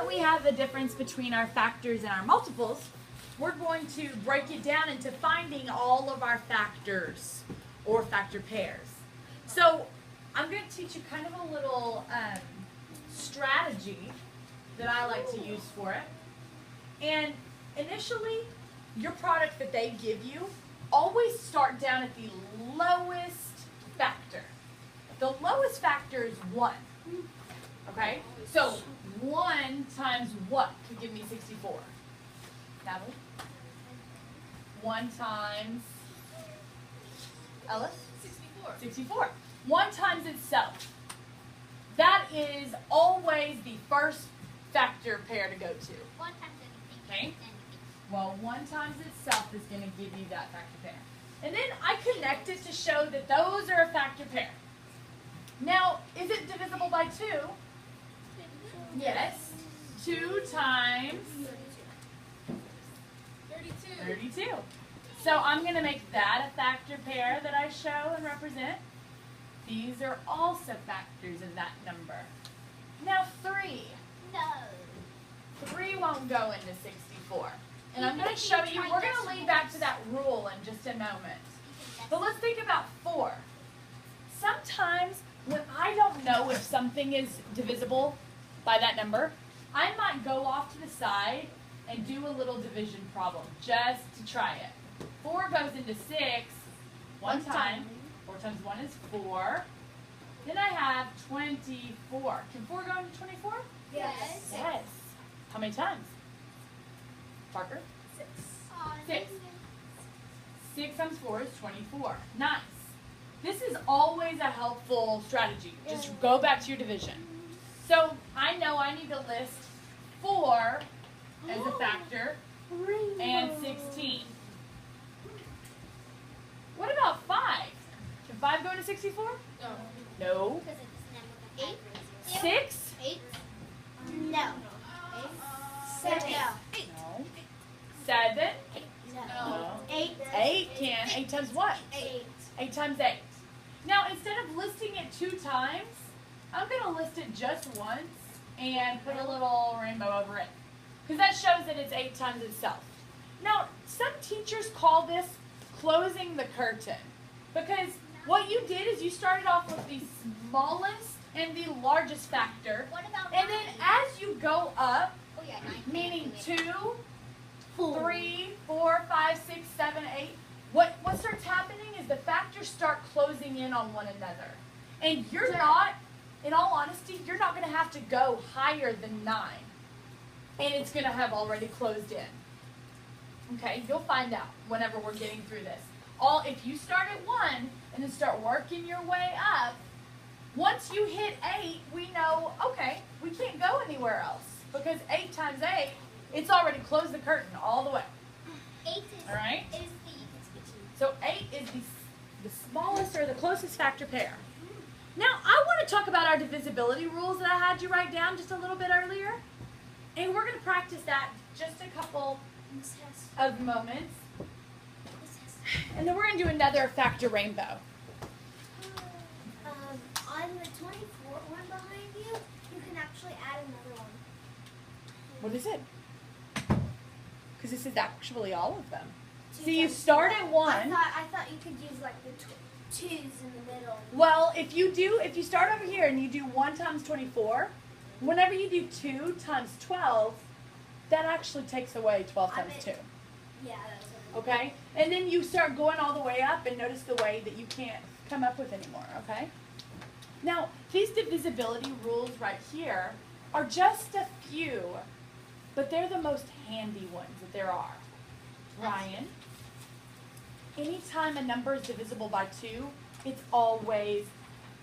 that we have a difference between our factors and our multiples, we're going to break it down into finding all of our factors or factor pairs. So I'm going to teach you kind of a little strategy that I like to use for it. And initially, your product that they give you, always start down at the lowest factor. The lowest factor is 1. Okay? So 1 times what could give me 64? Natalie? 1 times Ellis? 64. 64. 1 times itself. That is always the first factor pair to go to. 1 times anything. Okay? Well, 1 times itself is going to give you that factor pair. And then I connect it to show that those are a factor pair. Now, is it divisible by 2? Yes. 2 times 32. So I'm going to make that a factor pair that I show and represent. These are also factors in that number. Now 3. No. 3 won't go into 64. And I'm going to show you, we're going to lead back to that rule in just a moment. But let's think about 4. Sometimes when I don't know if something is divisible by that number, I might go off to the side and do a little division problem just to try it. 4 goes into 6 one time. 4 times 1 is 4. Then I have 24. Can 4 go into 24? Yes. Yes. How many times? Parker? 6. 6. 6 times 4 is 24. Nice. This is always a helpful strategy. Just go back to your division. So I know I need to list 4 as a factor and 16. What about 5? Can 5 go into 64? No. No. 8. 6? 8. No. 7. No. 7? No. 8. 8 can. 8 times what? 8. 8 times 8. Now, instead of listing it 2 times, I'm going to list it just once and put a little rainbow over it. Because that shows that it's 8 times itself. Now, some teachers call this closing the curtain. Because what you did is you started off with the smallest and the largest factor. What about And then as you go up, Oh, yeah, 9. meaning 2, 3, 4, 5, 6, 7, 8. What starts happening is the factors start closing in on one another. And you're not, in all honesty, you're not going to have to go higher than 9. And it's going to have already closed in. Okay, you'll find out whenever we're getting through this. If you start at 1 and then start working your way up, once you hit 8, we know, okay, we can't go anywhere else. Because 8 times 8, it's already closed the curtain all the way. 8 is, All right? is the So 8 is the smallest or the closest factor pair. Now, I want to talk about our divisibility rules that I had you write down just a little bit earlier. And we're going to practice that just a couple of moments. And then we're going to do another factor rainbow. On the 24 one behind you, you can actually add another one. What is it? Because this is actually all of them. 2 See, you times start 12. at 1. I thought you could use like the 2's in the middle. Well, if you start over here and you do 1 times 24, whenever you do 2 times 12, that actually takes away 12 times 2. Yeah, that's what Okay? And then you start going all the way up and notice the way that you can't come up with anymore, okay? Now, these divisibility rules right here are just a few, but they're the most handy ones that there are. Ryan, anytime a number is divisible by 2, it's always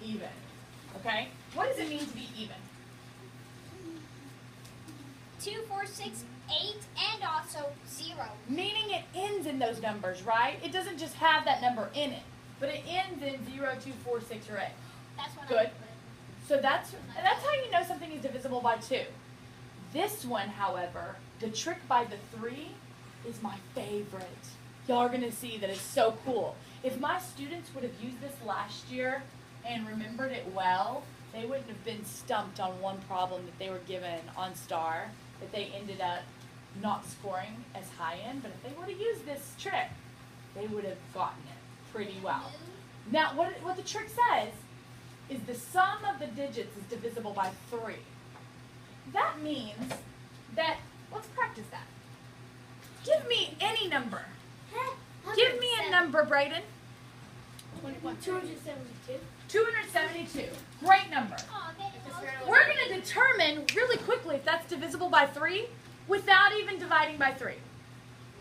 even, okay? What does it mean to be even? 2, 4, 6, 8, and also 0. Meaning it ends in those numbers, right? It doesn't just have that number in it, but it ends in 0, 2, 4, 6, or 8. That's what Good. I put. So that's how you know something is divisible by 2. This one, however, the trick by the 3 is my favorite. Y'all are going to see that it's so cool. If my students would have used this last year and remembered it well, they wouldn't have been stumped on one problem that they were given on STAR that they ended up not scoring as high in. But if they would have used this trick, they would have gotten it pretty well. Now, what the trick says is the sum of the digits is divisible by 3. That means that, let's practice that. Give me any number. Give me a number, Brayden. 272. 272. Great number. We're going to determine really quickly if that's divisible by 3 without even dividing by 3.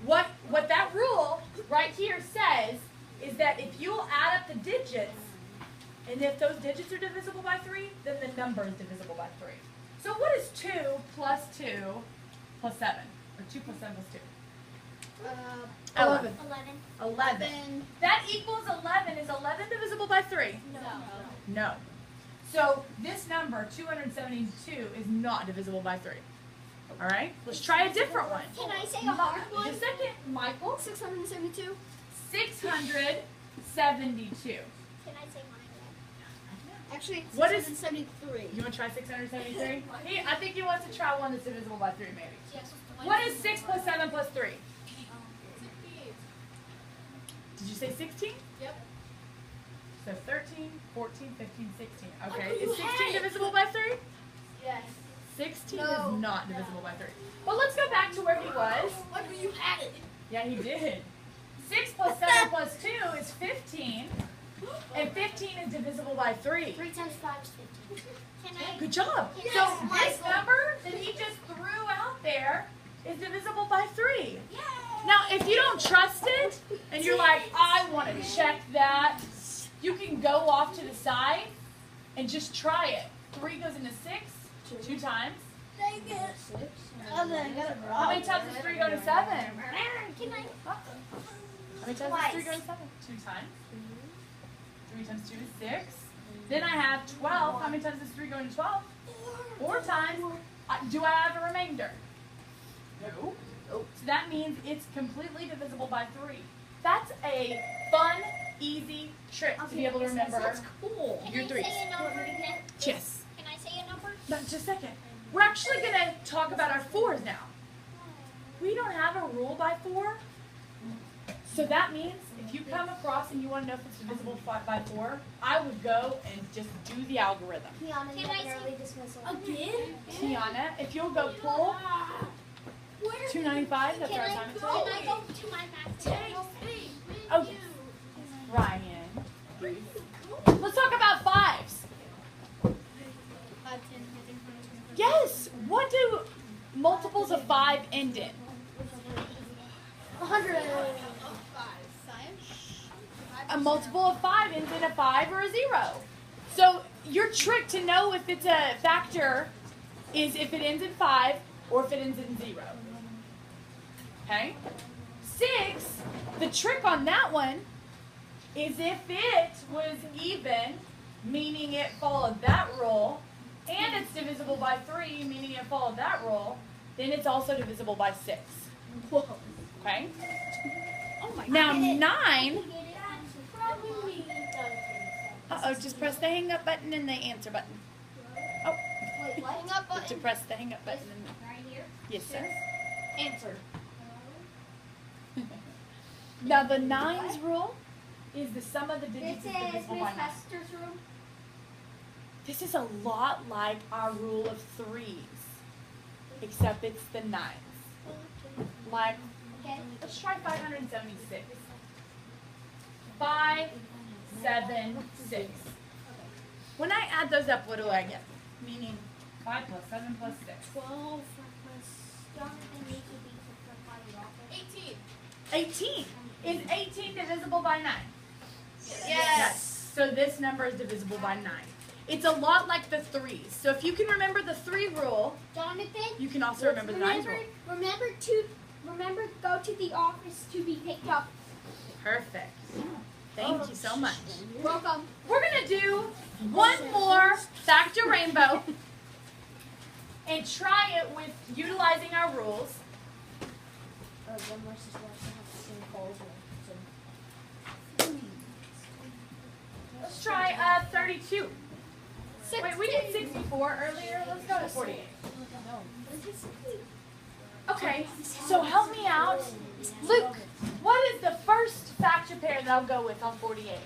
What that rule right here says is that if you'll add up the digits, and if those digits are divisible by 3, then the number is divisible by 3. So what is 2 plus 2 plus 7? Or 2 plus 7 plus 2? 11. 11. That equals 11. Is 11 divisible by 3? No. So this number, 272, is not divisible by 3. All right? Let's try a different one. Can I say a hard one? Just a second, Michael. 672. 672. Can I say mine again? Actually, What is- 673. You want to try 673? I think he wants to try one that's divisible by 3, maybe. Yes. What is 6 plus 7 plus 3? Did you say 16? Yep. So 13, 14, 15, 16. Okay. Oh, you Is 16 had it. divisible by 3? Yes. 16 No. is not divisible by 3. But let's go back to where he was. What do you had it? Yeah, he did. 6 plus 7 plus 2 is 15. And 15 is divisible by 3. 3 times 5 is 15. Can I? Good job. Yes, So this Michael. number that he just threw out there is divisible by 3. Yay! Now, if you don't trust it, and you're like, I want to check that, you can go off to the side and just try it. 3 goes into 6 2 times. Dang it. 6. Oh, then I got it wrong. How many times does 3 go to 7? Can I? How many times does 3 go to 7? 2 times. 3 times 2 is 6. Then I have 12. How many times does 3 go into 12? 4 times. Do I have a remainder? No. So that means it's completely divisible by 3. That's a fun, easy trick to be able to remember. That's cool. Your Can I 3s. say a number again? Yes. Can I say a number? No, just a second. We're actually going to talk about our 4s now. We don't have a rule by 4. So that means if you come across and you want to know if it's divisible by 4, I would go and just do the algorithm. Tiana, you have an early dismissal. Again? Tiana, if you'll go pull 295, that's Can our I assignment go today. to my math table? Oh, Ryan. Let's talk about 5s. Yes. What do multiples of 5 end in? 100. A multiple of 5 ends in a 5 or a 0. So your trick to know if it's a factor is if it ends in 5 or if it ends in 0. Okay? 6, the trick on that one is if it was even, meaning it followed that rule, and it's divisible by 3, meaning it followed that rule, then it's also divisible by 6. Whoa. Okay? Oh my Now God. 9, uh-oh, just press the hang up button and the answer button. Oh, Wait, what? Hang up to button. press the hang up button. And Right here. yes, sir. Answer. Now the 9's rule is the sum of the digits This is is divisible Miss by 9. Hester's room. This is a lot like our rule of 3s, except it's the 9s. Like, Okay. let's try 576. 5, 7, 6. When I add those up, what do I get? Meaning 5 plus 7 plus 6. 12 Jonathan needs to be subtract by the office. 18. 18. Is 18 divisible by 9? Yes. So this number is divisible by 9. It's a lot like the 3s. So if you can remember the 3 rule, Jonathan, you can also remember the 9's rule. remember go to the office to be picked up. Perfect. Thank you so much. Welcome. We're going to do one more factor rainbow and try it with utilizing our rules. Let's try 32. Wait, we did 64 earlier. Let's go to 48. Okay, so help me out. Luke, what is the first factor pair that I'll go with on 48?